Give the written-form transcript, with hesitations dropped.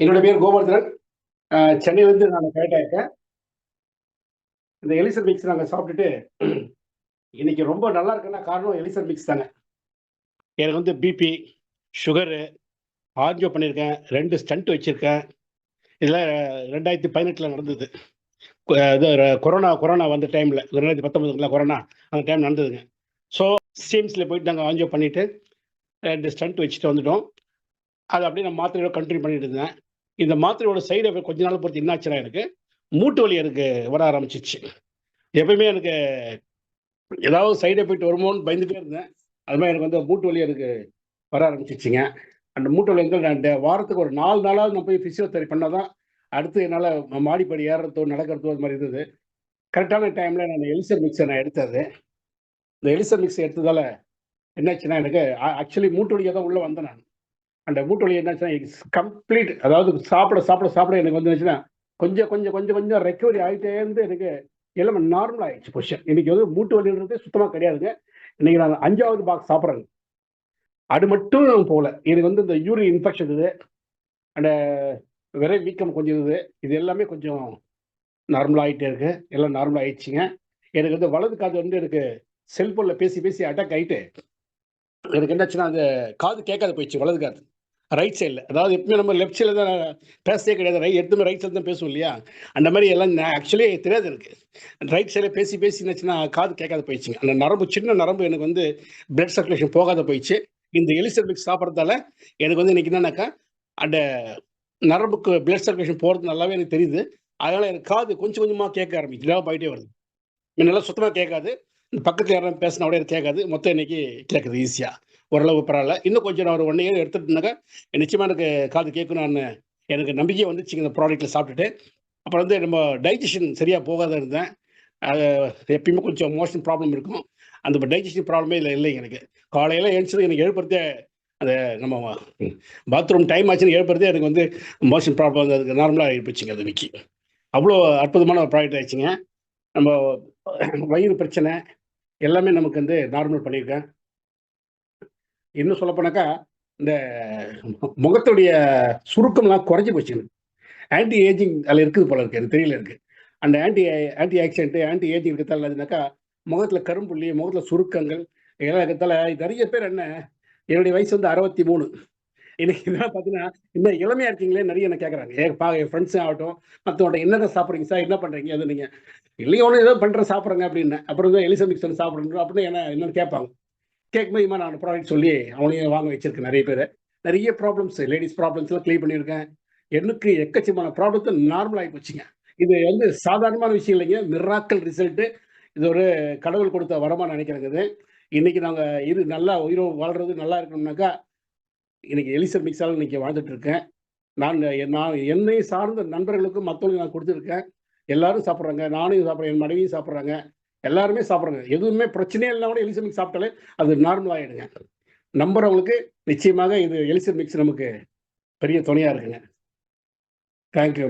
என்னோட பேர் கோவர்தனன். சென்னையிலேருந்து நான் கனெக்ட் ஆயிருக்கேன். இந்த எலிசர் மிக்ஸ் நாங்க சாப்பிட்டுட்டு இன்னைக்கு ரொம்ப நல்லா இருக்குன்னா காரணம் எலிசர் மிக்ஸ் தாங்க. எனக்கு வந்து பிபி, சுகரு, ஆஞ்சியோ பண்ணியிருக்கேன். 2 ஸ்டண்ட் வச்சிருக்கேன். இதெல்லாம் 2018ல நடந்தது. இது கொரோனா கொரோனா வந்த டைம்ல 2019ல கொரோனா அந்த டைம் நடந்ததுங்க. ஸோ சிஎம்சில போயிட்டு நாங்க ஆஞ்சியோ பண்ணிட்டு 2 ஸ்டண்ட் வச்சுட்டு வந்துட்டோம். அத அப்படியே நான் மாத்திரையோட கன்டின்யூ பண்ணிட்டு இருந்தேன். இந்த மாத்திரையோட சைடு எஃபெக்ட் கொஞ்ச நாள் பொறுத்து என்ன ஆச்சுன்னா எனக்கு மூட்டு வலி எனக்கு வர ஆரம்பிச்சுருச்சு. எப்பயுமே எனக்கு ஏதாவது சைடு எஃபெக்ட் வருமோன்னு பயந்துட்டே இருந்தேன். அது மாதிரி எனக்கு வந்து மூட்டு வலி எனக்கு வர ஆரம்பிச்சுச்சுங்க. அந்த மூட்டு வலி வந்து நான் வாரத்துக்கு ஒரு 4 நாளாவது நான் போய் பிசியோதெரபி பண்ணா தான், அடுத்து என்னால மாடிப்படி ஏறுறதோ, நடக்கிறதோ அது மாரி இருந்தது. கரெக்ட்டான டைம்ல நான் எலிசர் மிக்ஸ நான் எடுத்தது. இந்த எலிசர் மிக்ஸ் எடுத்ததால என்னாச்சுன்னா, எனக்கு ஆக்சுவலி மூட்டு வலியா தான் உள்ள வந்தேன் நானு. அந்த மூட்டு வலி என்னாச்சுன்னா, கம்ப்ளீட் அதாவது சாப்பிட எனக்கு வந்து என்னாச்சுன்னா, கொஞ்சம் ரெக்கவரி ஆயிட்டே இருந்து எனக்கு எல்லாமே நார்மல் ஆயிடுச்சு பொசிஷன். இன்னைக்கு வந்து மூட்டு வலின்றதே சுத்தமா கிடையாதுங்க. இன்னைக்கு நான் 5வது பாக்ஸ் சாப்பிடுறேங்க. அது மட்டும் போல. எனக்கு வந்து இந்த யூரின் இன்ஃபெக்ஷன் இருக்குது. அந்த விரை வீக்கம் கொஞ்சம் இருக்குது. இது எல்லாமே கொஞ்சம் நார்மல் ஆயிட்டே இருக்கு. எல்லாம் நார்மல் ஆயிடுச்சுங்க. எனக்கு வந்து வலது காது வந்து எனக்கு செல்ஃபோன்ல பேசி அட்டாக் ஆயிட்டு, எனக்கு என்னாச்சுன்னா, அந்த காது கேட்காத போயிடுச்சு வலது காது. ரைட் சைட்ல. அதாவது எப்பவுமே நம்ம லெஃப்ட் சைட்ல தான் பேசவே கிடையாது. எப்பவுமே ரைட் சைட்ல தான் பேசுவோம் இல்லையா? அந்த மாரி எல்லாம் ஆக்சுவலி தெரியாது எனக்கு. ரைட் சைட்ல பேசி என்னாச்சுன்னா, காது கேட்காத போயிடுச்சுங்க. அந்த நரம்பு சின்ன நரம்பு எனக்கு வந்து பிளட் சர்க்குலேஷன் போகாத போயிடுச்சு. இந்த எலிசர் மிக்ஸ் சாப்பிடுறதால எனக்கு வந்து இன்னைக்கு என்னன்னாக்கா, அந்த நரம்புக்கு பிளட் சர்க்குலேஷன் போறது நல்லாவே எனக்கு தெரியுது. அதனால எனக்கு காது கொஞ்சம் கொஞ்சமா கேட்க ஆரம்பிக்குது. டெவலப் ஆயிட்டே வருது. முன்னெல்லாம் சுத்தமா கேட்காது. பக்கத்துல யாராவது பேசினா கூட எனக்கு கேட்காது. மொத்தம் இன்னைக்கு கேட்குது ஈஸியா. ஓரளவு பரவால்ல. இன்னும் கொஞ்சம் நான் ஒரு 1 இயர் எடுத்துட்டேன்னாக்கா, நிச்சயமா எனக்கு காது கேட்கும்னு எனக்கு நம்பிக்கை வந்துச்சுங்க இந்த ப்ராடக்ட்ல சாப்பிட்டுட்டு. அப்புறம் வந்து நம்ம டைஜஷன் சரியா போகாத இருந்தேன். அது எப்பயுமே கொஞ்சம் மோஷன் ப்ராப்ளம் இருக்கும். அந்த டைஜஷன் ப்ராப்ளமே இல்லைங்க எனக்கு. காலையில எழுந்திரிச்சதும் எனக்கு எழுப்புறதே அந்த நம்ம பாத்ரூம் டைம் ஆச்சுன்னு எழுப்புறதே எனக்கு வந்து மோஷன் ப்ராப்ளம் அதுக்கு நார்மலா ஆயிப்போச்சுங்க அது இன்னைக்கு. அவ்வளோ அற்புதமான ஒரு ப்ராடக்ட் ஆயிடுச்சுங்க. நம்ம வயிறு பிரச்சனை எல்லாமே நமக்கு வந்து நார்மல் பண்ணியிருக்கேன். இன்னும் சொல்லப்போனாக்கா, இந்த முகத்துடைய சுருக்கம்லாம் குறைஞ்சு போச்சுங்க. ஆன்டி ஏஜிங் அதில இருக்குது போல இருக்கு. எனக்கு தெரியல எனக்கு. அந்த ஆன்டி ஆக்சிடென்ட், ஆன்டி ஏஜிங் இருக்கிறதால என்னதுனாக்கா, முகத்தில கரும்புள்ளி, முகத்தில சுருக்கங்கள் இதெல்லாம் இருக்கிறதால நெறைய பேர் என்னுடைய வயசு வந்து 63. இன்னைக்கு இதெல்லாம் பார்த்தீங்கன்னா, இன்னும் இளமையா இருக்கீங்களேன்னு நெறைய என்ன கேட்கறாங்க. என் ஃப்ரெண்ட்ஸ் ஆகட்டும், மத்தவங்கட்ட "என்னங்க சாப்பிடுறீங்க சார்? என்ன பண்றீங்க?" அது நீங்க "இல்லைங்க ஒண்ணும் ஏதோ பண்றேன் சாப்பிடுறேங்க" அப்படின்னேன். அப்புறம் தான் எலிசா மிக்சர் சாப்பிடுறேன் அப்படின்னு என்னன்னு கேட்பாங்க. கேட்கும்போது இது மாரி நான் ப்ராடக்ட் சொல்லி அவங்களையும் வாங்க வச்சிருக்கேன் நெறைய பேர. நெறைய ப்ராப்ளம்ஸ் லேடீஸ் ப்ராப்ளம்ஸ்லாம் கிளியர் பண்ணியிருக்கேன். எனக்கு எக்கச்சக்கமான ப்ராப்ளத்த நார்மல் ஆயி போச்சுங்க. இது வந்து சாதாரணமான விஷயம் இல்லைங்க. Miracle result. இது ஒரு கடவுள் கொடுத்த வரமா நெனைக்கிறேங்க இது. இன்னைக்கு நாங்க நல்லா உயிரோட வாழ்றது நல்லா இருக்கணும்னாக்கா, இன்னைக்கு எலிசா மிக்ஸால இன்னைக்கு வாழ்ந்துட்டு இருக்கேன். நான் என்னை சார்ந்த நண்பர்களுக்கும் மத்தவங்களுக்கு நான் குடுத்துருக்கேன். எல்லாரும் சாப்பிடுறாங்க. நானும் சாப்பிடுறேன். என் மனைவியும் சாப்பிடுறாங்க. எல்லாருமே சாப்பிடுறாங்க. எதுவுமே பிரச்சனையே இல்லன்னா கூட எலிசா மிக்ஸ் சாப்பிட்டாலே அது நார்மல் ஆயிடுங்க. நம்புறவங்களுக்கு நிச்சயமாக இது எலிசர் மிக்ஸ் நமக்கு பெரிய துணையா இருக்குங்க. Thank you.